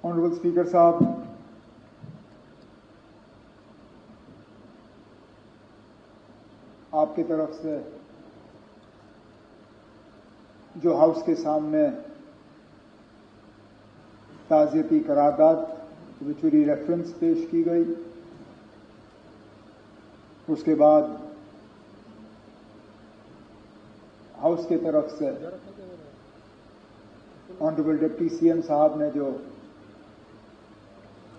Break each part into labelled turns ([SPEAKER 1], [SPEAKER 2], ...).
[SPEAKER 1] Honourable speaker साहब, आपकी तरफ से जो हाउस के सामने ताज़ियती करारदाद विचुरी रेफरेंस पेश की गई, उसके बाद हाउस की तरफ से ऑनरेबल डिप्टी सीएम साहब ने जो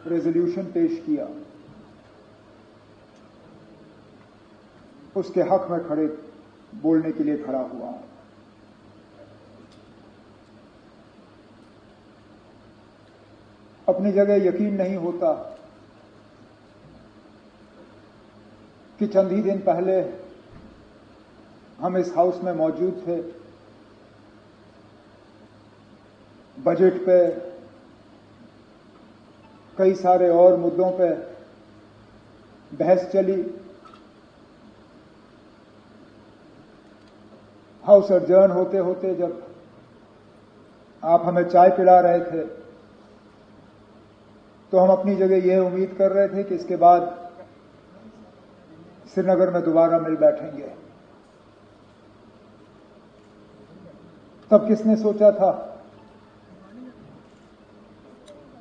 [SPEAKER 1] रेजोल्यूशन पेश किया, उसके हक में खड़े बोलने के लिए खड़ा हुआ हूं। अपनी जगह यकीन नहीं होता कि चंद ही दिन पहले हम इस हाउस में मौजूद थे, बजट पे, कई सारे और मुद्दों पे बहस चली। हाउस अडजर्न होते होते जब आप हमें चाय पिला रहे थे, तो हम अपनी जगह यह उम्मीद कर रहे थे कि इसके बाद श्रीनगर में दोबारा मिल बैठेंगे। तब किसने सोचा था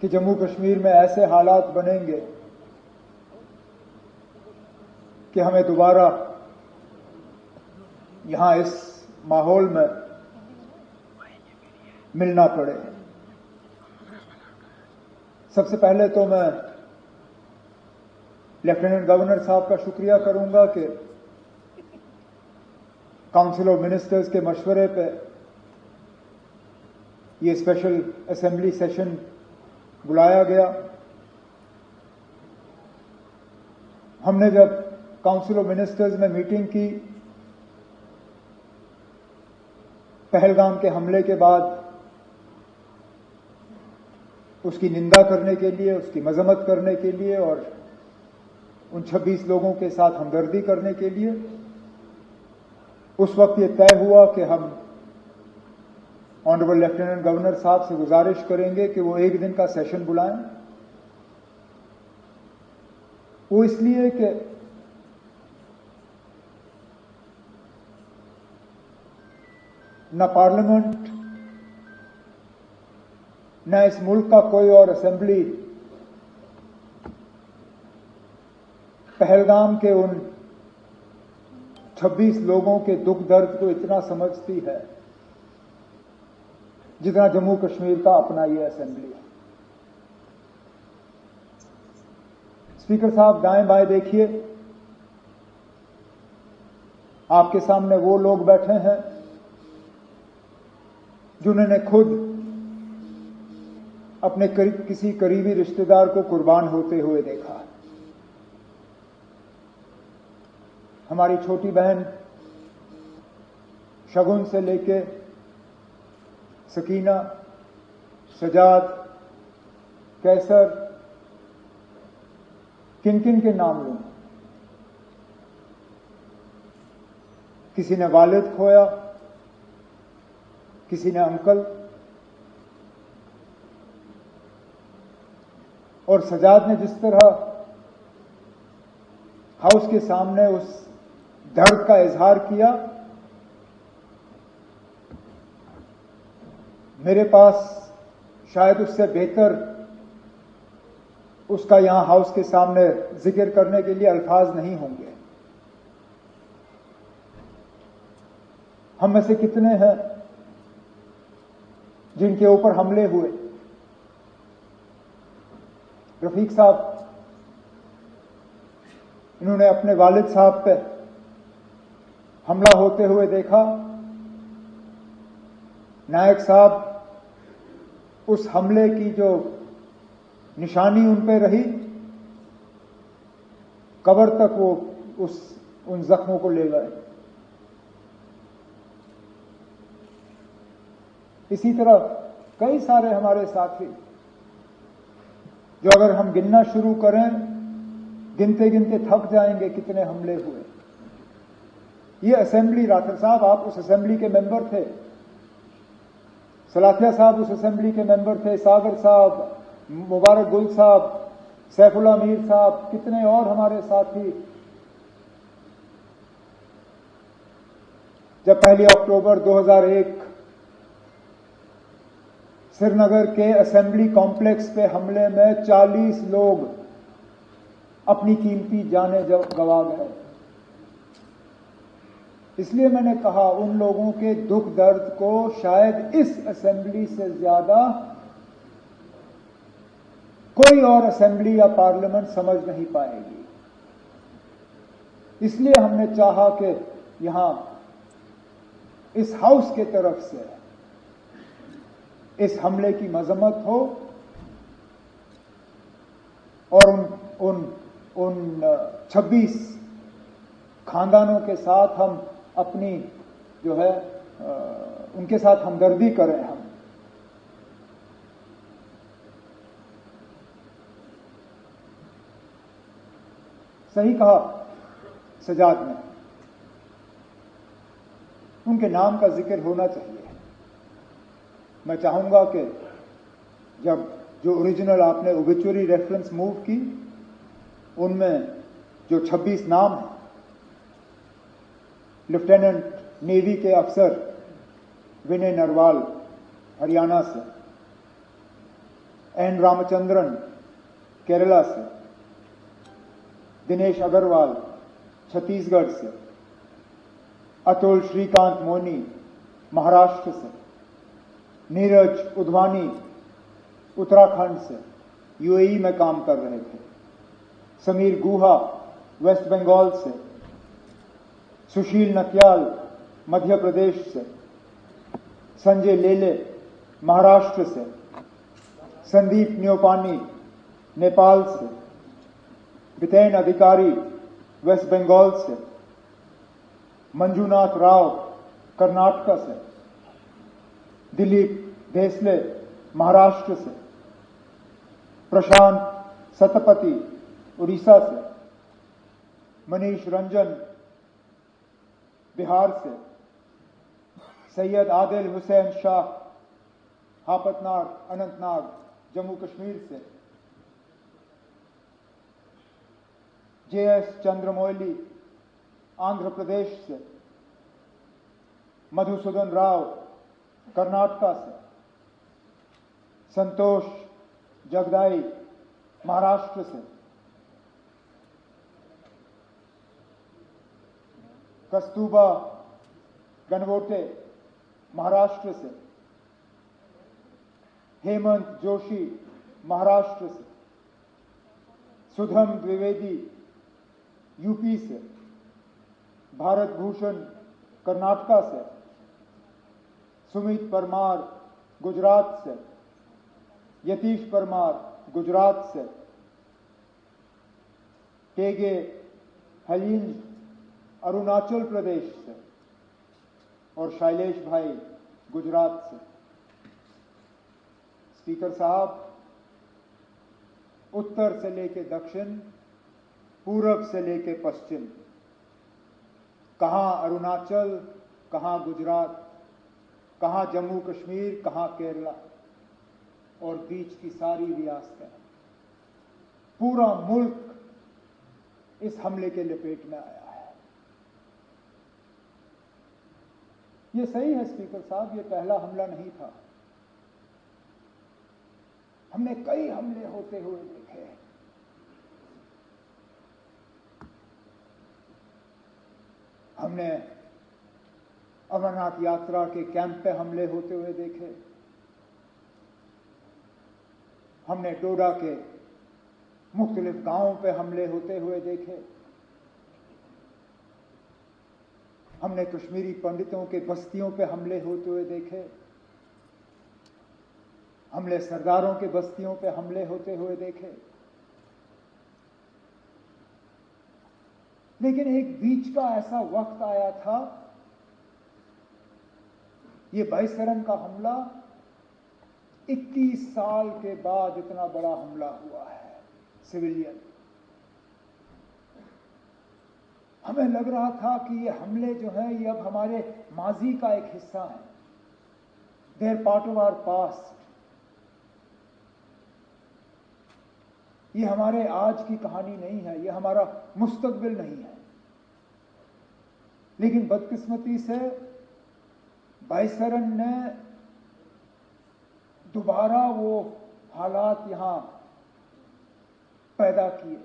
[SPEAKER 1] कि जम्मू कश्मीर में ऐसे हालात बनेंगे कि हमें दोबारा यहां इस माहौल में मिलना पड़े। सबसे पहले तो मैं लेफ्टिनेंट गवर्नर साहब का शुक्रिया करूंगा कि काउंसिल ऑफ मिनिस्टर्स के मशवरे पे ये स्पेशल असेंबली सेशन बुलाया गया। हमने जब काउंसिल ऑफ मिनिस्टर्स में मीटिंग की, पहलगाम के हमले के बाद उसकी निंदा करने के लिए, उसकी मजम्मत करने के लिए और उन 26 लोगों के साथ हमदर्दी करने के लिए, उस वक्त ये तय हुआ कि हम ऑनरेबल लेफ्टिनेंट गवर्नर साहब से गुजारिश करेंगे कि वो एक दिन का सेशन बुलाएं। वो इसलिए कि न पार्लियामेंट न इस मुल्क का कोई और असेंबली पहलगाम के उन 26 लोगों के दुख दर्द को इतना समझती है जितना जम्मू कश्मीर का अपना ये असेंबली है। स्पीकर साहब, दाएं बाएं देखिए, आपके सामने वो लोग बैठे हैं जिन्होंने खुद अपने किसी करीबी रिश्तेदार को कुर्बान होते हुए देखा। हमारी छोटी बहन शगुन से लेके सकीना, सजाद, कैसर, किन किन के नाम लूं? किसी ने वालिद खोया, किसी ने अंकल, और सजाद ने जिस तरह हाउस के सामने उस दर्द का इजहार किया, मेरे पास शायद उससे बेहतर उसका यहां हाउस के सामने जिक्र करने के लिए अल्फाज नहीं होंगे। हम में से कितने हैं जिनके ऊपर हमले हुए? रफीक साहब, इन्होंने अपने वालिद साहब पे हमला होते हुए देखा। नायक साहब, उस हमले की जो निशानी उन पे रही, कब्र तक वो उन जख्मों को ले गए। इसी तरह कई सारे हमारे साथी जो अगर हम गिनना शुरू करें, गिनते गिनते थक जाएंगे कितने हमले हुए। ये असेंबली, राठौर साहब आप उस असेंबली के मेंबर थे, सलाथिया साहब उस असेंबली के मेंबर थे, सागर साहब, मुबारक गुल साहब, सैफुल्ला मीर साहब, कितने और हमारे साथी जब 1 अक्टूबर 2001 श्रीनगर के असेंबली कॉम्प्लेक्स पे हमले में 40 लोग अपनी कीमती जानें गंवा गए। इसलिए मैंने कहा उन लोगों के दुख दर्द को शायद इस असेंबली से ज्यादा कोई और असेंबली या पार्लियामेंट समझ नहीं पाएगी। इसलिए हमने चाहा कि यहां इस हाउस के तरफ से इस हमले की मजम्मत हो और उन 26 खानदानों के साथ हम अपनी जो है उनके साथ हमदर्दी करें। हम सही कहा सजाद ने, उनके नाम का जिक्र होना चाहिए। मैं चाहूंगा कि जब जो ओरिजिनल आपने ओबिचुअरी रेफरेंस मूव की उनमें जो 26 नाम हैं, लेफ्टिनेंट नेवी के अफसर विनय नरवाल हरियाणा से, एन रामचंद्रन केरला से, दिनेश अग्रवाल छत्तीसगढ़ से, अतुल श्रीकांत मोनी महाराष्ट्र से, नीरज उधवानी उत्तराखंड से यूएई में काम कर रहे थे, समीर गुहा वेस्ट बंगाल से, सुशील नटियाल मध्य प्रदेश से, संजय लेले महाराष्ट्र से, संदीप न्योपानी नेपाल से, बितेन अधिकारी वेस्ट बंगाल से, मंजूनाथ राव कर्नाटक से, दिलीप देसले महाराष्ट्र से, प्रशांत सतपति उड़ीसा से, मनीष रंजन बिहार से, सैयद आदिल हुसैन शाह हापतनाग अनंतनाग जम्मू कश्मीर से, जेएस चंद्रमौली आंध्र प्रदेश से, मधुसूदन राव कर्नाटक से, संतोष जगदाई महाराष्ट्र से, कस्तूबा गनवोटे महाराष्ट्र से, हेमंत जोशी महाराष्ट्र से, सुधम द्विवेदी यूपी से, भारत भूषण कर्नाटक से, सुमित परमार गुजरात से, यतीश परमार गुजरात से, टेगे हलीन अरुणाचल प्रदेश से और शैलेश भाई गुजरात से। स्पीकर साहब, उत्तर से लेके दक्षिण, पूरब से लेके पश्चिम, कहां अरुणाचल, कहां गुजरात, कहां जम्मू कश्मीर, कहां केरला और बीच की सारी रियासतें, पूरा मुल्क इस हमले के लपेट में आया है। ये सही है स्पीकर साहब, ये पहला हमला नहीं था। हमने कई हमले होते हुए देखे। हमने अमरनाथ यात्रा के कैंप पे हमले होते हुए देखे। हमने डोडा के मुख्तलिफ गांवों पे हमले होते हुए देखे। हमने कश्मीरी पंडितों के बस्तियों पे हमले होते हुए देखे। हमने सरदारों के बस्तियों पे हमले होते हुए देखे। लेकिन एक बीच का ऐसा वक्त आया था, ये बाईसरन का हमला 21 साल के बाद इतना बड़ा हमला हुआ है सिविलियन। हमें लग रहा था कि ये हमले जो हैं ये अब हमारे माजी का एक हिस्सा है, they are part of our past. ये हमारे आज की कहानी नहीं है, ये हमारा मुस्तकबिल नहीं है। लेकिन बदकिस्मती से वायसरन ने दोबारा वो हालात यहां पैदा किए,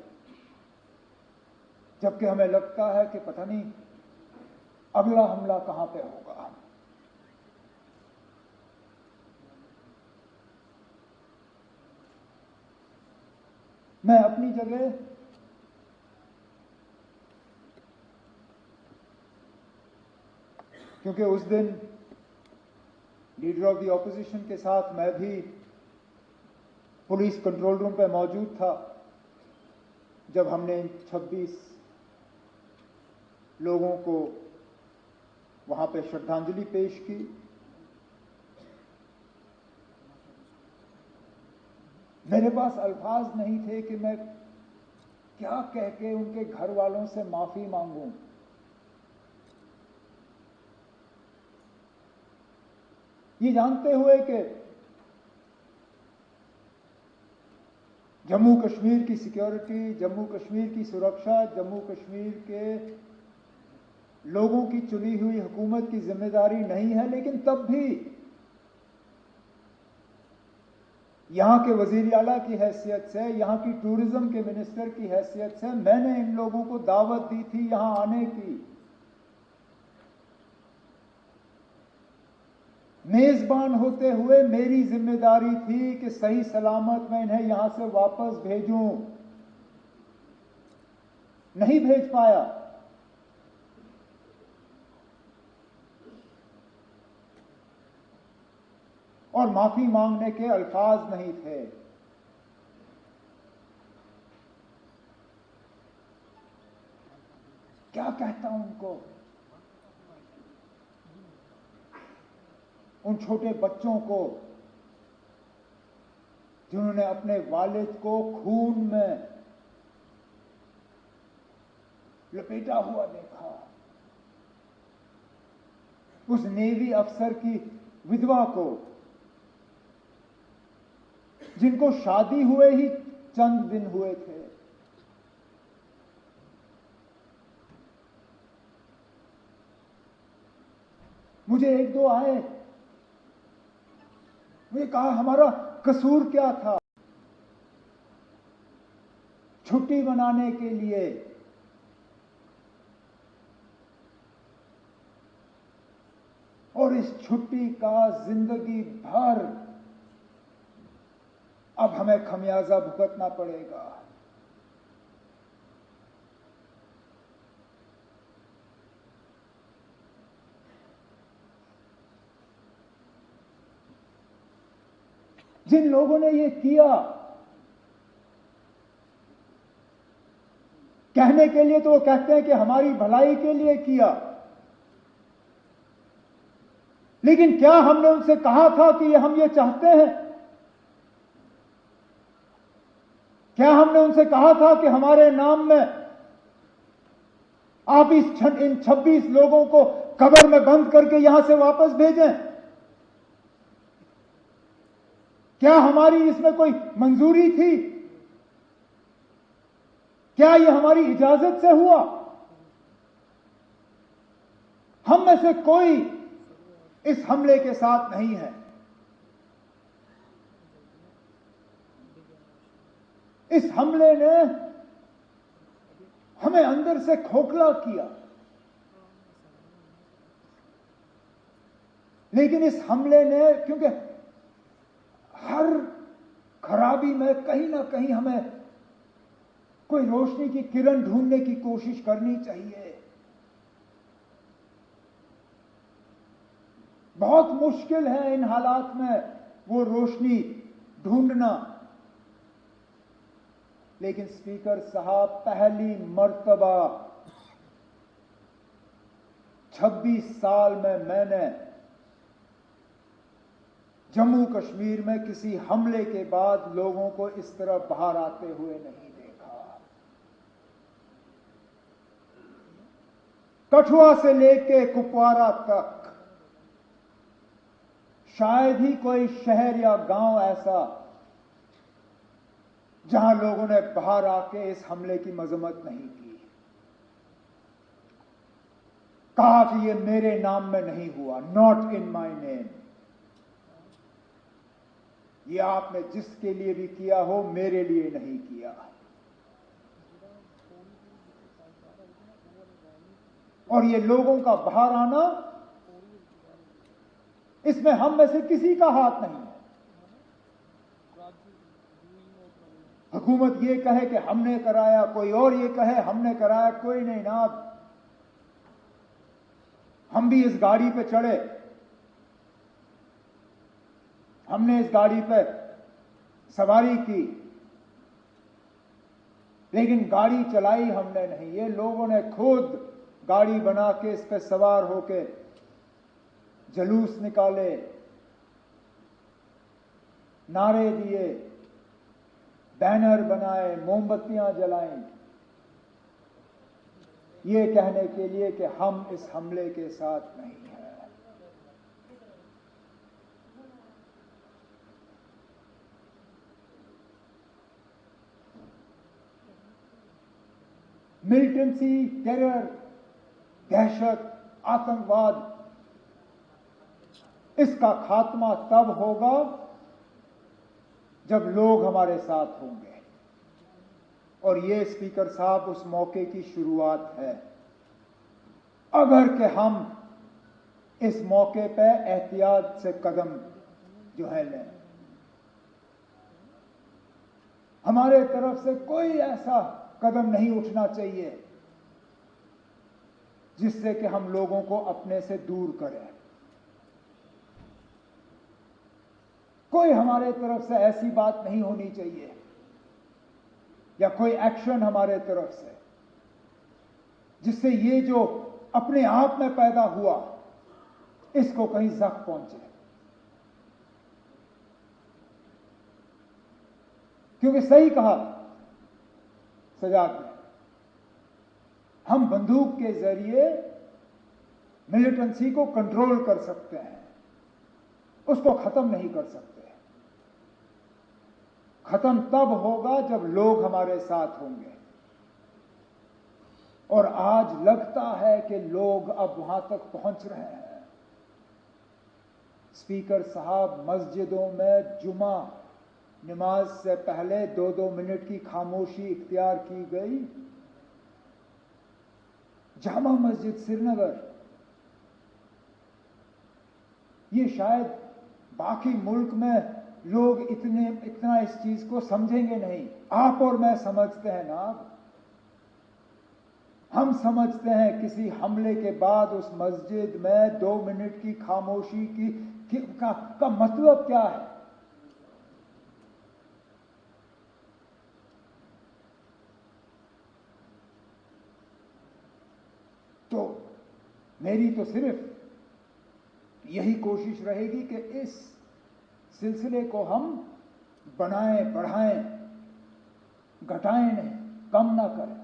[SPEAKER 1] जबकि हमें लगता है कि पता नहीं अगला हमला कहां पे होगा। मैं अपनी जगह क्योंकि उस दिन लीडर ऑफ द ऑपोजिशन के साथ मैं भी पुलिस कंट्रोल रूम पे मौजूद था जब हमने 26 लोगों को वहां पे श्रद्धांजलि पेश की। मेरे पास अल्फाज नहीं थे कि मैं क्या कह के उनके घर वालों से माफी मांगूं। ये जानते हुए कि जम्मू कश्मीर की सिक्योरिटी, जम्मू कश्मीर की सुरक्षा, जम्मू कश्मीर के लोगों की चुनी हुई हुकूमत की जिम्मेदारी नहीं है, लेकिन तब भी यहां के वजीर आला की हैसियत से, यहां की टूरिज्म के मिनिस्टर की हैसियत से मैंने इन लोगों को दावत दी थी यहां आने की। मेजबान होते हुए मेरी जिम्मेदारी थी कि सही सलामत मैं इन्हें यहां से वापस भेजूं। नहीं भेज पाया। और माफी मांगने के अल्फाज नहीं थे। क्या कहता हूं उनको, उन छोटे बच्चों को जिन्होंने अपने वालिद को खून में लपेटा हुआ देखा, उस नेवी अफसर की विधवा को जिनको शादी हुए ही चंद दिन हुए थे, मुझे एक दो आए, मुझे कहा हमारा कसूर क्या था। छुट्टी मनाने के लिए और इस छुट्टी का जिंदगी भर अब हमें खमियाजा भुगतना पड़ेगा। जिन लोगों ने ये किया, कहने के लिए तो वो कहते हैं कि हमारी भलाई के लिए किया, लेकिन क्या हमने उनसे कहा था कि हम ये चाहते हैं? क्या हमने उनसे कहा था कि हमारे नाम में आप इन 26 लोगों को कब्र में बंद करके यहां से वापस भेजें? क्या हमारी इसमें कोई मंजूरी थी? क्या यह हमारी इजाजत से हुआ? हम में से कोई इस हमले के साथ नहीं है। इस हमले ने हमें अंदर से खोखला किया, लेकिन इस हमले ने, क्योंकि हर खराबी में कहीं ना कहीं हमें कोई रोशनी की किरण ढूंढने की कोशिश करनी चाहिए। बहुत मुश्किल है इन हालात में वो रोशनी ढूंढना, लेकिन स्पीकर साहब, पहली मर्तबा 26 साल में मैंने जम्मू कश्मीर में किसी हमले के बाद लोगों को इस तरह बाहर आते हुए नहीं देखा। कठुआ से लेके कुपवारा तक शायद ही कोई शहर या गांव ऐसा जहां लोगों ने बाहर आके इस हमले की मजम्मत नहीं की, कहा कि ये मेरे नाम में नहीं हुआ, नॉट इन माय नेम। ये आपने जिसके लिए भी किया हो, मेरे लिए नहीं किया। और ये लोगों का बाहर आना, इसमें हम में से किसी का हाथ नहीं है। हुकूमत ये कहे कि हमने कराया, कोई और ये कहे हमने कराया, कोई नहीं ना। हम भी इस गाड़ी पे चढ़े, हमने इस गाड़ी पे सवारी की, लेकिन गाड़ी चलाई हमने नहीं। ये लोगों ने खुद गाड़ी बना के इस पे सवार होके जुलूस निकाले, नारे दिए, बैनर बनाए, मोमबत्तियां जलाई, ये कहने के लिए कि हम इस हमले के साथ नहीं हैं। मिलिटेंसी, टेरर, दहशत, आतंकवाद, इसका खात्मा तब होगा जब लोग हमारे साथ होंगे। और ये स्पीकर साहब उस मौके की शुरुआत है। अगर कि हम इस मौके पे एहतियात से कदम जो है लें, हमारे तरफ से कोई ऐसा कदम नहीं उठना चाहिए जिससे कि हम लोगों को अपने से दूर करें। कोई हमारे तरफ से ऐसी बात नहीं होनी चाहिए या कोई एक्शन हमारे तरफ से जिससे ये जो अपने आप में पैदा हुआ इसको कहीं जख्म पहुंचे। क्योंकि सही कहा सजाद ने, हम बंदूक के जरिए मिलिटेंसी को कंट्रोल कर सकते हैं, उसको खत्म नहीं कर सकते। खत्म तब होगा जब लोग हमारे साथ होंगे। और आज लगता है कि लोग अब वहां तक पहुंच रहे हैं। स्पीकर साहब, मस्जिदों में जुमा नमाज से पहले 2-2 मिनट की खामोशी इख्तियार की गई। जामा मस्जिद श्रीनगर, ये शायद बाकी मुल्क में लोग इतना इस चीज को समझेंगे नहीं। आप और मैं समझते हैं ना। हम समझते हैं किसी हमले के बाद उस मस्जिद में 2 मिनट की खामोशी का मतलब क्या है। तो मेरी तो सिर्फ यही कोशिश रहेगी कि इस सिलसिले को हम बनाएं, बढ़ाएं, घटाएं नहीं, कम ना करें।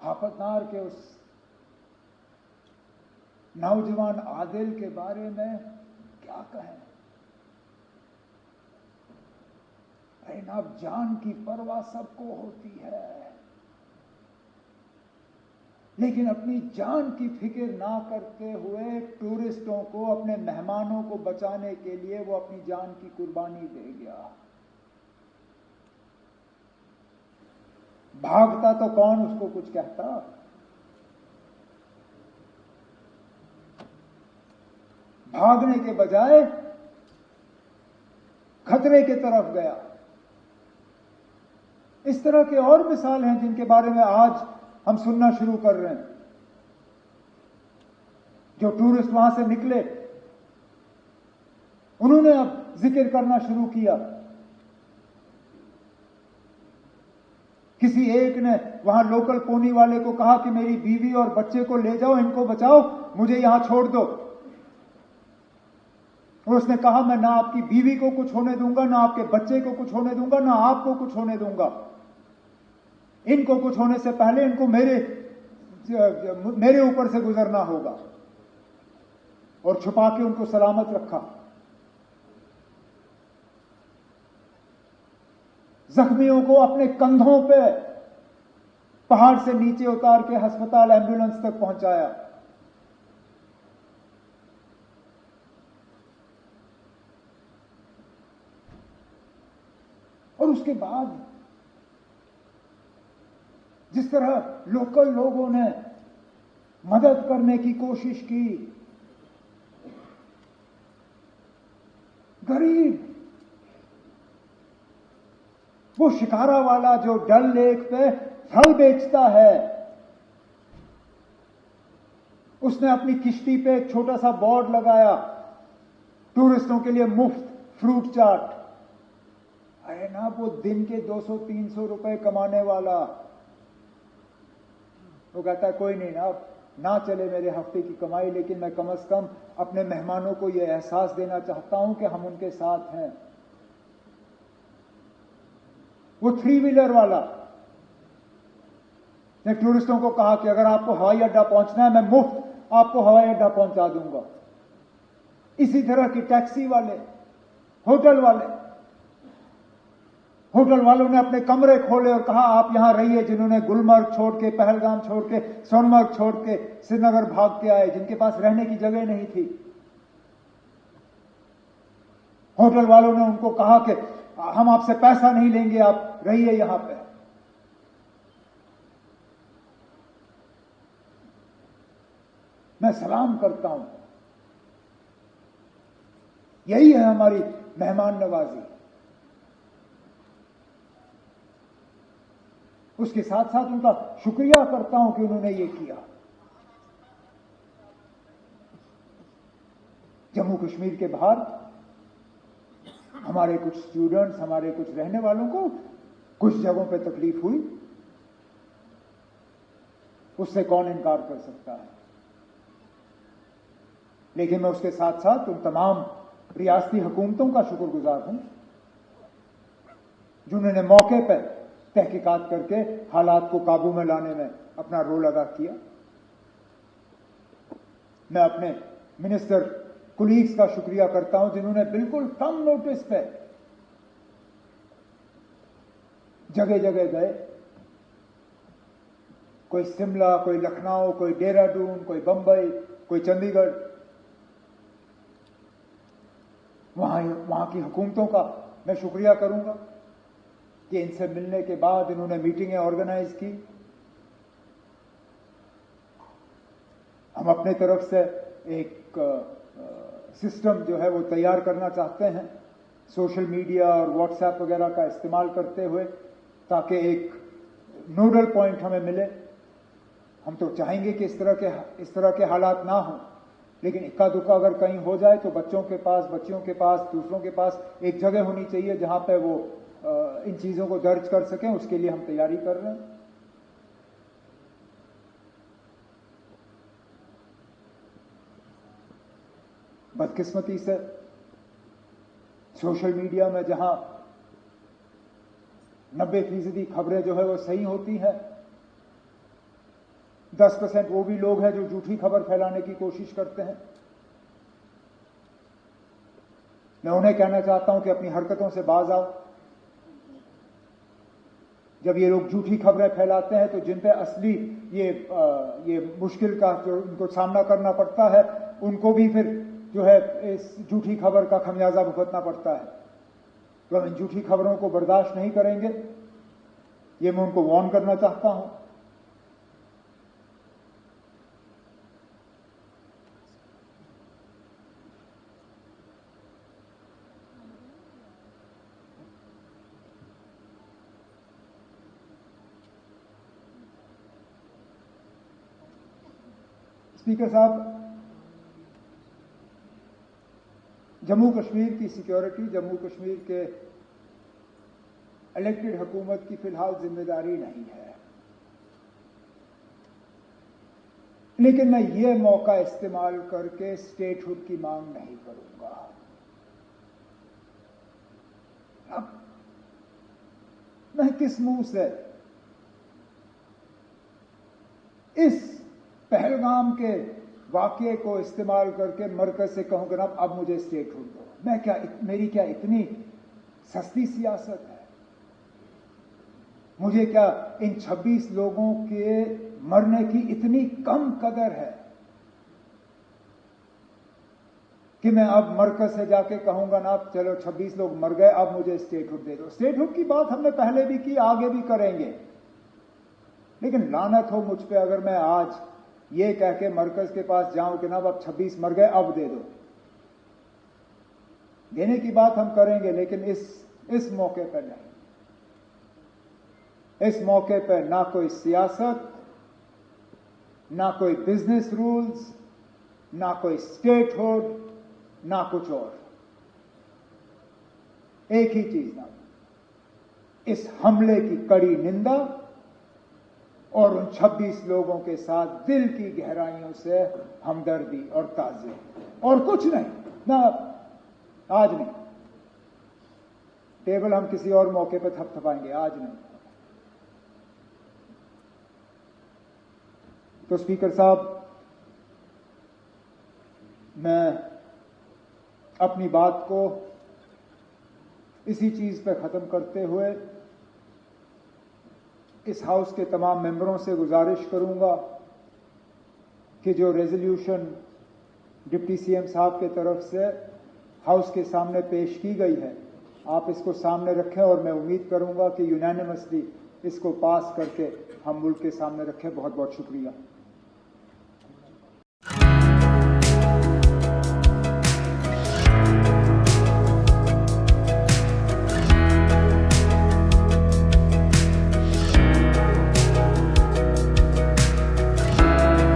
[SPEAKER 1] आफतनार के उस नौजवान आदिल के बारे में क्या कहें। अब जान की परवाह सबको होती है, लेकिन अपनी जान की फिक्र ना करते हुए टूरिस्टों को, अपने मेहमानों को बचाने के लिए वो अपनी जान की कुर्बानी दे गया। भागता तो कौन उसको कुछ कहता। भागने के बजाय खतरे की तरफ गया। इस तरह के और मिसाल हैं जिनके बारे में आज हम सुनना शुरू कर रहे हैं। जो टूरिस्ट वहां से निकले, उन्होंने अब जिक्र करना शुरू किया। किसी एक ने वहां लोकल पोनी वाले को कहा कि मेरी बीवी और बच्चे को ले जाओ, इनको बचाओ, मुझे यहां छोड़ दो। और उसने कहा, मैं ना आपकी बीवी को कुछ होने दूंगा, ना आपके बच्चे को कुछ होने दूंगा, ना आपको कुछ होने दूंगा। इनको कुछ होने से पहले इनको मेरे ऊपर से गुजरना होगा, और छुपा के उनको सलामत रखा। जख्मियों को अपने कंधों पे पहाड़ से नीचे उतार के अस्पताल एम्बुलेंस तक पहुंचाया। और उसके बाद जिस तरह लोकल लोगों ने मदद करने की कोशिश की, गरीब वो शिकारा वाला जो डल लेक पे फल बेचता है, उसने अपनी किश्ती पे एक छोटा सा बोर्ड लगाया, टूरिस्टों के लिए मुफ्त फ्रूट चाट। अरे ना, वो दिन के 200-300 रुपए कमाने वाला, वो कहता है कोई नहीं ना चले मेरे हफ्ते की कमाई, लेकिन मैं कम से कम अपने मेहमानों को यह एहसास देना चाहता हूं कि हम उनके साथ हैं। वो 3 व्हीलर वाला ने टूरिस्टों को कहा कि अगर आपको हवाई अड्डा पहुंचना है, मैं मुफ्त आपको हवाई अड्डा पहुंचा दूंगा। इसी तरह की टैक्सी वाले, होटल वालों ने अपने कमरे खोले और कहा आप यहां रहिए। जिन्होंने गुलमर्ग छोड़ के, पहलगाम छोड़ के, सोनमर्ग छोड़ के श्रीनगर भाग के आए, जिनके पास रहने की जगह नहीं थी, होटल वालों ने उनको कहा कि हम आपसे पैसा नहीं लेंगे, आप रहिए यहां पे। मैं सलाम करता हूं, यही है हमारी मेहमान नवाजी। उसके साथ साथ उनका शुक्रिया करता हूं कि उन्होंने ये किया। जम्मू कश्मीर के बाहर हमारे कुछ स्टूडेंट्स, हमारे कुछ रहने वालों को कुछ जगहों पे तकलीफ हुई, उससे कौन इनकार कर सकता है। लेकिन मैं उसके साथ साथ उन तमाम रियासती हुकूमतों का शुक्रगुजार हूं जिन्होंने मौके पर तहकीकात करके हालात को काबू में लाने में अपना रोल अदा किया। मैं अपने मिनिस्टर कुलीग्स का शुक्रिया करता हूं जिन्होंने बिल्कुल कम नोटिस पे जगह जगह गए, कोई शिमला, कोई लखनऊ, कोई देहरादून, कोई बंबई, कोई चंडीगढ़। वहां की हुकूमतों का मैं शुक्रिया करूंगा कि इनसे मिलने के बाद इन्होंने मीटिंगें ऑर्गेनाइज की। हम अपने तरफ से एक सिस्टम जो है वो तैयार करना चाहते हैं, सोशल मीडिया और व्हाट्सएप वगैरह का इस्तेमाल करते हुए, ताकि एक नोडल पॉइंट हमें मिले। हम तो चाहेंगे कि इस तरह के हालात ना हो, लेकिन इक्का दुक्का अगर कहीं हो जाए तो बच्चों के पास, बच्चियों के पास, दूसरों के पास एक जगह होनी चाहिए जहां पे वो इन चीजों को दर्ज कर सकें। उसके लिए हम तैयारी कर रहे हैं। बदकिस्मती से सोशल मीडिया में जहां 90% खबरें जो है वो सही होती हैं, 10% वो भी लोग हैं जो झूठी खबर फैलाने की कोशिश करते हैं। मैं उन्हें कहना चाहता हूं कि अपनी हरकतों से बाज आओ। जब ये लोग झूठी खबरें फैलाते हैं तो जिन पे असली ये मुश्किल का जो उनको सामना करना पड़ता है, उनको भी फिर जो है इस झूठी खबर का खमियाजा भुगतना पड़ता है। तो हम इन झूठी खबरों को बर्दाश्त नहीं करेंगे, ये मैं उनको वार्न करना चाहता हूं। स्पीकर साहब, जम्मू कश्मीर की सिक्योरिटी जम्मू कश्मीर के इलेक्टेड हुकूमत की फिलहाल जिम्मेदारी नहीं है, लेकिन मैं ये मौका इस्तेमाल करके स्टेटहुड की मांग नहीं करूंगा। अब मैं किस मुंह से पहलगाम के वाकये को इस्तेमाल करके मरकज से कहूं कि ना अब मुझे स्टेटहुड दो। मेरी क्या इतनी सस्ती सियासत है? मुझे क्या इन 26 लोगों के मरने की इतनी कम कदर है कि मैं अब मरकज से जाके कहूंगा ना अब चलो 26 लोग मर गए, अब मुझे स्टेटहुड दे दो। स्टेटहुड की बात हमने पहले भी की, आगे भी करेंगे, लेकिन लानत हो मुझ पे अगर मैं आज ये कह के मरकज के पास जाऊं कि ना अब 26 मर गए, अब दे दो। देने की बात हम करेंगे, लेकिन इस मौके पर नहीं। इस मौके पर ना कोई सियासत, ना कोई बिजनेस रूल्स, ना कोई स्टेटहुड, ना कुछ और। एक ही चीज ना, इस हमले की कड़ी निंदा और उन 26 लोगों के साथ दिल की गहराइयों से हमदर्दी और ताज़ियत, और कुछ नहीं। ना आज नहीं, टेबल हम किसी और मौके पर थपथपाएंगे, आज नहीं। तो स्पीकर साहब, मैं अपनी बात को इसी चीज पर खत्म करते हुए इस हाउस के तमाम मेंबरों से गुजारिश करूंगा कि जो रेजोल्यूशन डिप्टी सीएम साहब की तरफ से हाउस के सामने पेश की गई है, आप इसको सामने रखें और मैं उम्मीद करूंगा कि यूनानिमसली इसको पास करके हम मुल्क के सामने रखें। बहुत बहुत शुक्रिया।